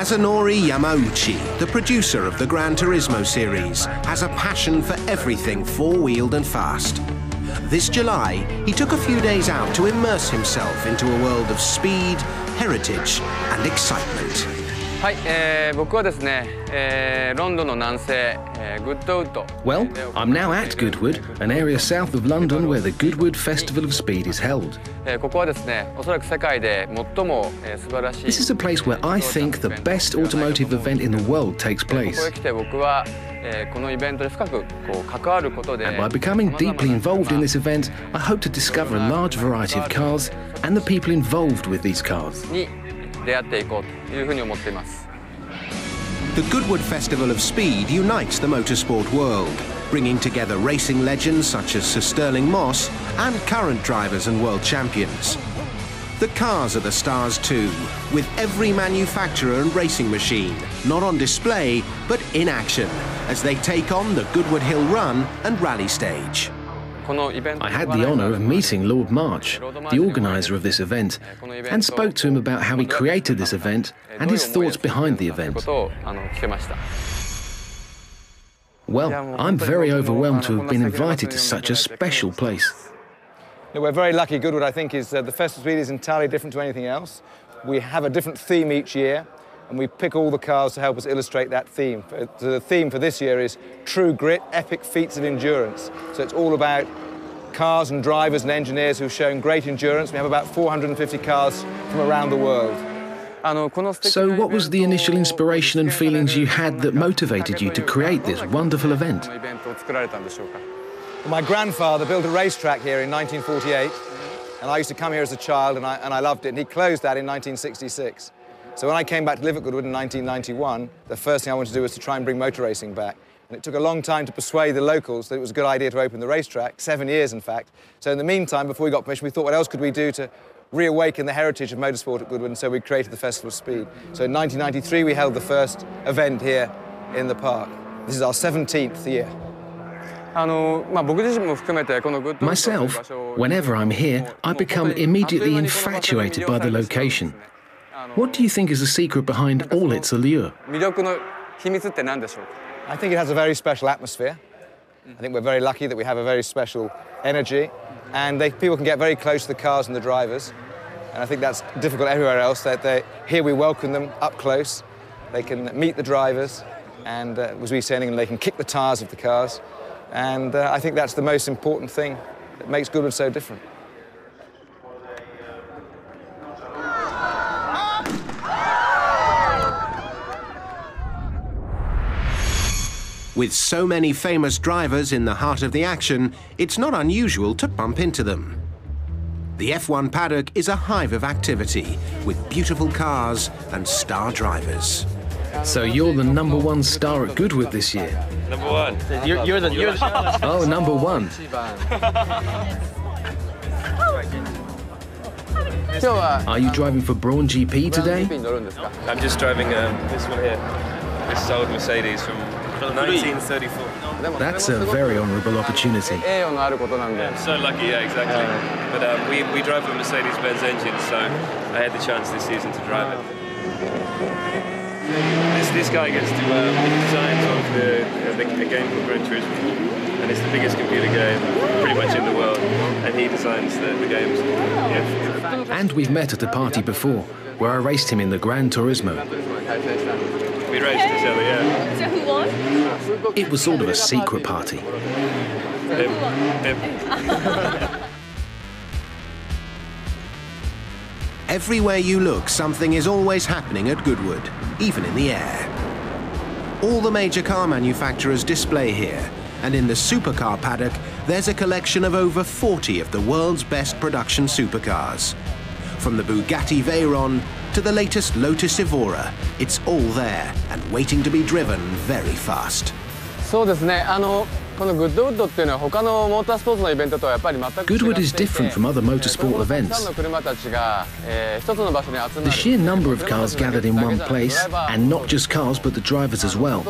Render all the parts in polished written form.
Kazunori Yamauchi, the producer of the Gran Turismo series, has a passion for everything four-wheeled and fast. This July, he took a few days out to immerse himself into a world of speed, heritage, and excitement. はい、僕はですね、ロンドンの南西、グッドウッド。Well, I'm now at Goodwood, an area south of London where the Goodwood Festival of Speed is held. ここはですね、おそらく世界で最も素晴らしい。This is a place where I think the best automotive event in the world takes place. ここへ来て僕はこのイベントで深く関わることで。And by becoming deeply involved in this event, I hope to discover a large variety of cars and the people involved with these cars. に出会っていこうというふうに思っています。The Goodwood Festival of Speed unites the motorsport world, bringing together racing legends such as Sir Stirling Moss and current drivers and world champions. The cars are the stars too, with every manufacturer and racing machine not on display but in action as they take on the Goodwood Hill Run and Rally Stage. I had the honour of meeting Lord March, the organiser of this event, and spoke to him about how he created this event and his thoughts behind the event. Well, I'm very overwhelmed to have been invited to such a special place. We're very lucky. Goodwood, I think, is the Festival of Speed is entirely different to anything else. We have a different theme each year, and we pick all the cars to help us illustrate that theme. So the theme for this year is True Grit, Epic Feats of Endurance. So it's all about cars and drivers and engineers who've shown great endurance. We have about 450 cars from around the world. So what was the initial inspiration and feelings you had that motivated you to create this wonderful event? My grandfather built a racetrack here in 1948, and I used to come here as a child, and I loved it. And he closed that in 1966. So when I came back to live at Goodwood in 1991, the first thing I wanted to do was to try and bring motor racing back. And it took a long time to persuade the locals that it was a good idea to open the racetrack, 7 years in fact. So in the meantime, before we got permission, we thought, what else could we do to reawaken the heritage of motorsport at Goodwood? And so we created the Festival of Speed. So in 1993, we held the first event here in the park. This is our 17th year. Myself, whenever I'm here, I become immediately infatuated by the location. What do you think is the secret behind all its allure? I think it has a very special atmosphere. I think we're very lucky that we have a very special energy, and people can get very close to the cars and the drivers. And I think that's difficult everywhere else. Here we welcome them up close. They can meet the drivers, and as we say, they can kick the tires of the cars. And I think that's the most important thing that makes Goodwood so different. With so many famous drivers in the heart of the action, it's not unusual to bump into them. The F1 paddock is a hive of activity, with beautiful cars and star drivers. So you're the #1 star at Goodwood this year? #1. You're the Oh, #1. Are you driving for Braun GP today? I'm just driving this one here. This is old Mercedes from 1934. That's a very honourable opportunity. Yeah, so lucky, yeah, exactly. But we drive a Mercedes-Benz engine, so I had the chance this season to drive it. This guy gets to design sort of a game called Gran Turismo, and it's the biggest computer game pretty much in the world, and he designs the games. Yeah. And we've met at a party before, where I raced him in the Gran Turismo. We raced each other, yeah. So who won? It was sort of a secret party. Everywhere you look, something is always happening at Goodwood, even in the air. All the major car manufacturers display here, and in the supercar paddock, there's a collection of over 40 of the world's best production supercars. From the Bugatti Veyron to the latest Lotus Evora, it's all there and waiting to be driven very fast. Goodwood is different from other motorsport events. The sheer number of cars gathered in one place, and not just cars but the drivers as well.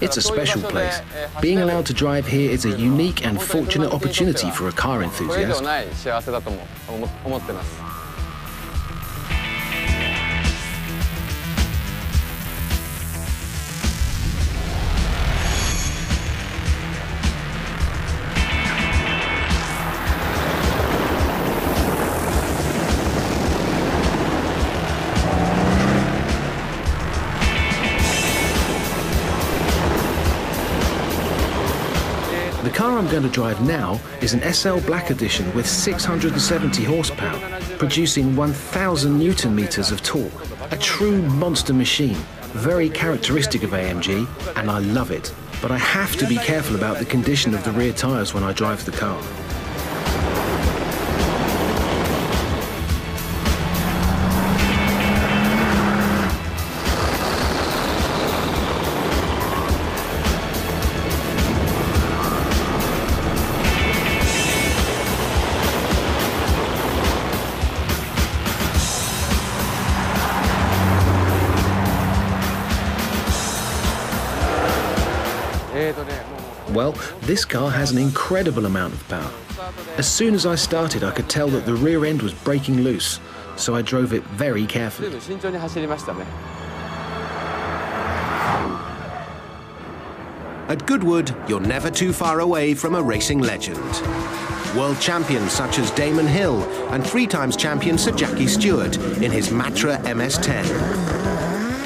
It's a special place. Being allowed to drive here is a unique and fortunate opportunity for a car enthusiast. car I'm going to drive now is an SL Black Edition with 670 horsepower, producing 1,000 Newton meters of torque. A true monster machine, very characteristic of AMG, and I love it. But I have to be careful about the condition of the rear tyres when I drive the car. Well, this car has an incredible amount of power. As soon as I started, I could tell that the rear end was breaking loose, so I drove it very carefully. At Goodwood, you're never too far away from a racing legend. World champions such as Damon Hill and 3-time champion Sir Jackie Stewart in his Matra MS10.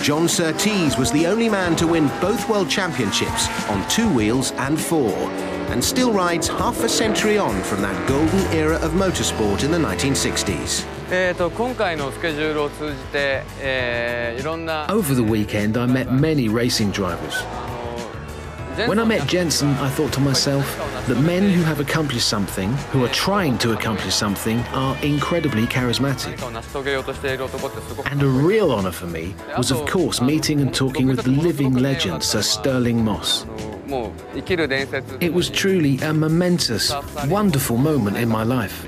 John Surtees was the only man to win both world championships on 2 wheels and 4, and still rides half a century on from that golden era of motorsport in the 1960s. Over the weekend, I met many racing drivers. When I met Jensen, I thought to myself that men who have accomplished something, who are trying to accomplish something, are incredibly charismatic. And a real honour for me was, of course, meeting and talking with the living legend, Sir Stirling Moss. It was truly a momentous, wonderful moment in my life.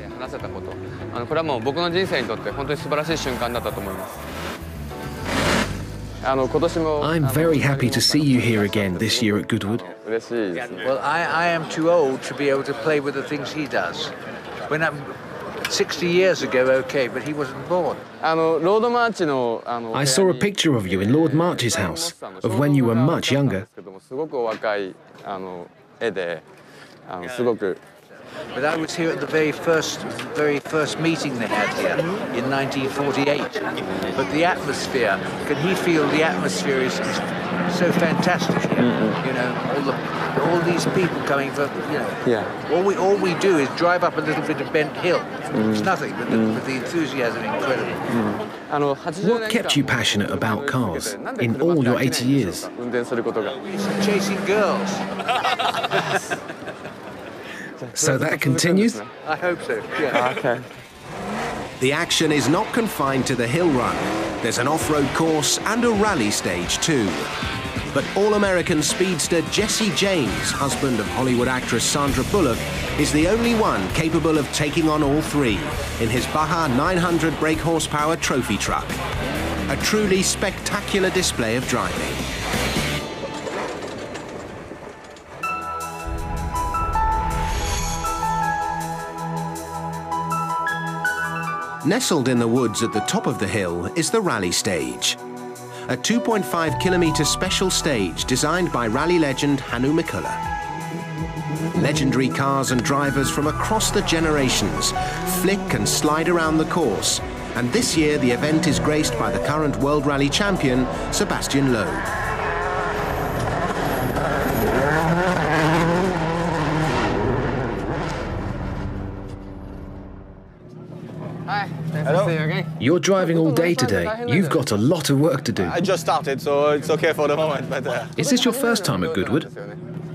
I'm very happy to see you here again this year at Goodwood. Well, I am too old to be able to play with the things he does. When I'm 60 years ago, okay, but he wasn't born. I saw a picture of you in Lord March's house, of when you were much younger. But I was here at the very first meeting they had here in 1948. But the atmosphere, can he feel the atmosphere is so fantastic here? You know, all these people coming for, you know. Yeah. All we do is drive up a little bit of bent hill. It's nothing, but the enthusiasm incredible. What kept you passionate about cars in all your 80 years? Chasing girls. So that continues? I hope so, yeah. Okay. The action is not confined to the hill run. There's an off-road course and a rally stage too. But All-American speedster Jesse James, husband of Hollywood actress Sandra Bullock, is the only one capable of taking on all 3 in his Baja 900 brake horsepower trophy truck. A truly spectacular display of driving. Nestled in the woods at the top of the hill is the rally stage. A 2.5-kilometre special stage designed by rally legend Hannu Mikkola. Legendary cars and drivers from across the generations flick and slide around the course, and this year the event is graced by the current World Rally champion, Sebastian Loeb. You're driving all day today. You've got a lot of work to do. I just started, so it's okay for the moment. But Is this your first time at Goodwood?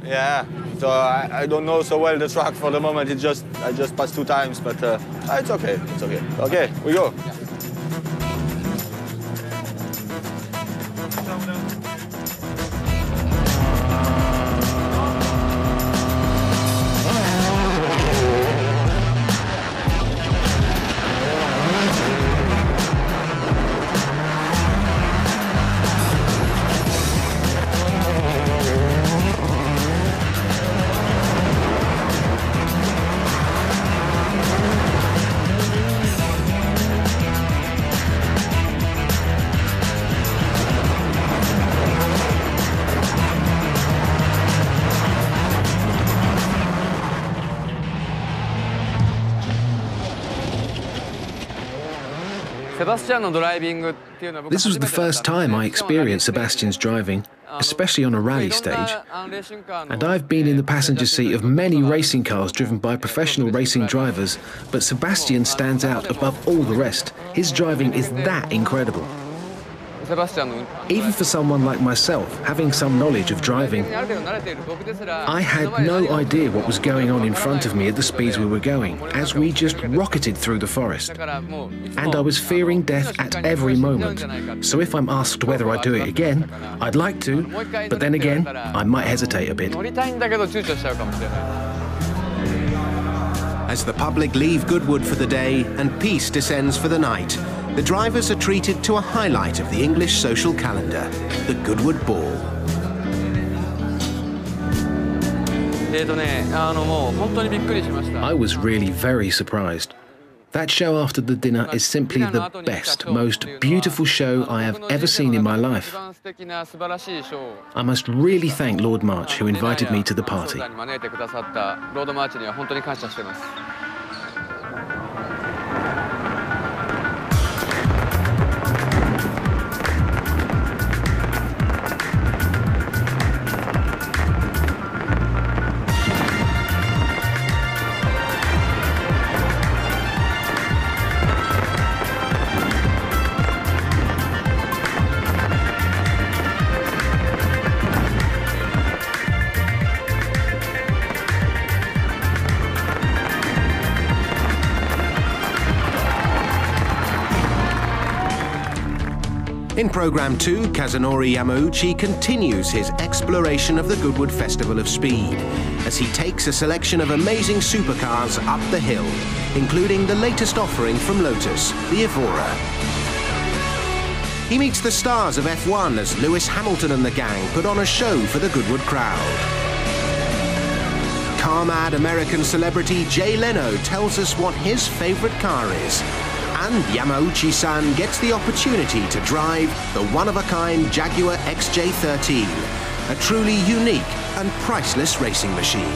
yeah, so I don't know so well the track for the moment. I just passed 2 times, but it's okay. It's okay. Okay, we go. This was the first time I experienced Sebastian's driving, especially on a rally stage. And I've been in the passenger seat of many racing cars driven by professional racing drivers, but Sebastian stands out above all the rest. His driving is that incredible. Even for someone like myself, having some knowledge of driving, I had no idea what was going on in front of me at the speeds we were going, as we just rocketed through the forest. And I was fearing death at every moment. So if I'm asked whether I do it again, I'd like to, but then again, I might hesitate a bit. As the public leave Goodwood for the day and peace descends for the night, the drivers are treated to a highlight of the English social calendar, the Goodwood Ball. I was really very surprised. That show after the dinner is simply the best, most beautiful show I have ever seen in my life. I must really thank Lord March, who invited me to the party. In Programme 2, Kazunori Yamauchi continues his exploration of the Goodwood Festival of Speed as he takes a selection of amazing supercars up the hill, including the latest offering from Lotus, the Evora. He meets the stars of F1 as Lewis Hamilton and the gang put on a show for the Goodwood crowd. Car-mad American celebrity Jay Leno tells us what his favourite car is. And Yamauchi-san gets the opportunity to drive the one-of-a-kind Jaguar XJ13, a truly unique and priceless racing machine.